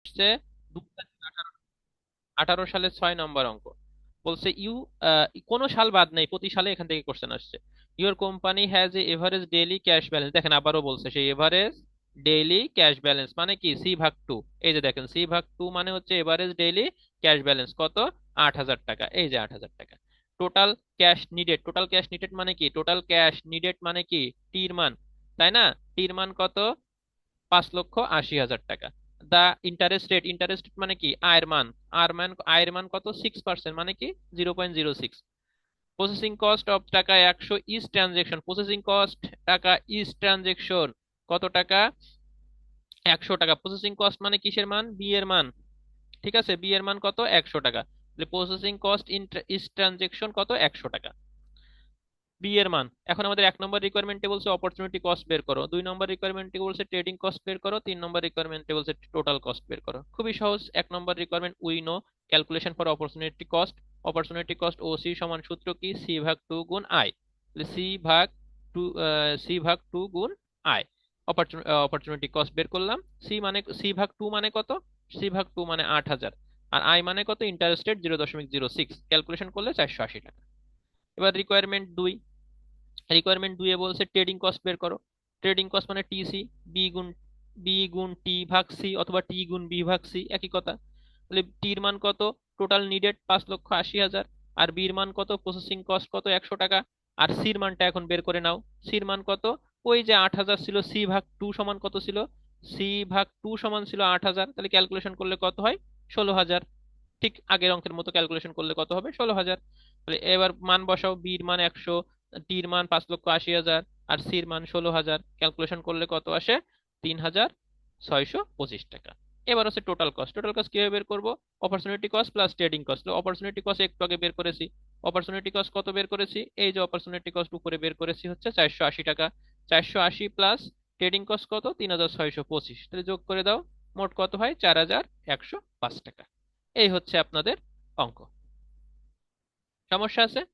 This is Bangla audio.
আসছে 2018 সালের 6 নম্বর অঙ্ক। বলছে কোনো সাল বাদ নেই, প্রতি সালে এখান থেকে কোশ্চেন আসছে। Your company has a average daily cash balance, দেখেন আবারও বলছে সেই এভারেজ ডেইলি ক্যাশ ব্যালেন্স মানে কি C/2। এই যে দেখেন C/2 মানে হচ্ছে এভারেজ ডেইলি ক্যাশ ব্যালেন্স কত, 8,000 টাকা। এই যে 8,000 টাকা। Total cash needed, total cash needed মানে কি, টোটাল ক্যাশ নিডেড মানে কি টির মান, তাই না? টির মান কত, 5,80,000 টাকা। দা ইন্টারেস্ট রেট, ইন্টারেস্ট মানে কি আয়ের মান, আয়ের মান কত, 6% মানে কি 0.06। প্রসেসিং কস্ট অফ টাকা 100 ইজ ট্রানজেকশন, প্রসেসিং কস্ট টাকা ইজ ট্রানজেকশন কত টাকা, 100 টাকা। প্রসেসিং কস্ট মানে কিসের মান, বি এর মান, ঠিক আছে, বি এর মান কত, 100 টাকা। প্রসেসিং কস্ট ইজ ট্রানজেকশন কত, 100 টাকা, বি এর মান। এখন আমাদের 1 নম্বর রিকোয়ারমেন্টে বলছে অপরচুনিটি কস্ট বের করো, 2 নম্বর রিকোয়ারমেন্টে বলছে ট্রেডিং কস্ট বের করো, 3 নম্বর রিকোয়ারমেন্টে বলছে টোটাল কস্ট বের করো। খুবই সহজ। 1 নম্বর requirement we know calculation for opportunity cost, opportunity cost OC সমান সূত্র কি, C/2 গুণ আই। সি ভাগ টু গুণ আই। অপরচুনিটি কস্ট বের করলাম। C/2 মানে কত, C/2 মানে 8,000, আর আই মানে কত, ইন্টারেস্টেড 0.06, ক্যালকুলেশন করলে 480 টাকা। এবার রিকোয়ারমেন্ট 2 এ বলছে ট্রেডিং কস্ট বের করো। ট্রেডিং কস্ট মানে TC, বি গুণ টি ভাগ সি, অথবা টি গুণ বি ভাগ সি, একই কথা। তাহলে টির মান কত, টোটাল নিডেড 5,80,000, আর বির মান কত, প্রসেসিং কস্ট কত, 100 টাকা। আর সির মানটা এখন বের করে নাও। সির মান কত, ওই যে 8,000 ছিল, C/2 সমান কত ছিল, C/2 সমান ছিল 8,000, তাহলে ক্যালকুলেশন করলে কত হয়, 16,000। ঠিক আগের অঙ্কের মতো ক্যালকুলেশন করলে কত হবে, 16,000। তাহলে এবার মান বসাও, বির মান 100, টির মান 5,80,000, আর সির মান 16,000, ক্যালকুলেশন করলে কত আসে, 3,625 টাকা। এবার হচ্ছে টোটাল কস্ট। টোটাল কস্ট কিভাবে বের করবো, opportunity cost plus trading cost. Opportunity cost একটু আগে বের করেছি। অপরচুনিটি কস্ট কত বের করেছি, এই যে অপরচুনিটি কস্ট উপরে বের করেছি হচ্ছে 480 টাকা। 480 প্লাস ট্রেডিং কস্ট কত, 3,625, তাহলে যোগ করে দাও, মোট কত হয়, 4,105 টাকা। এই হচ্ছে আপনাদের অঙ্ক। সমস্যা আছে?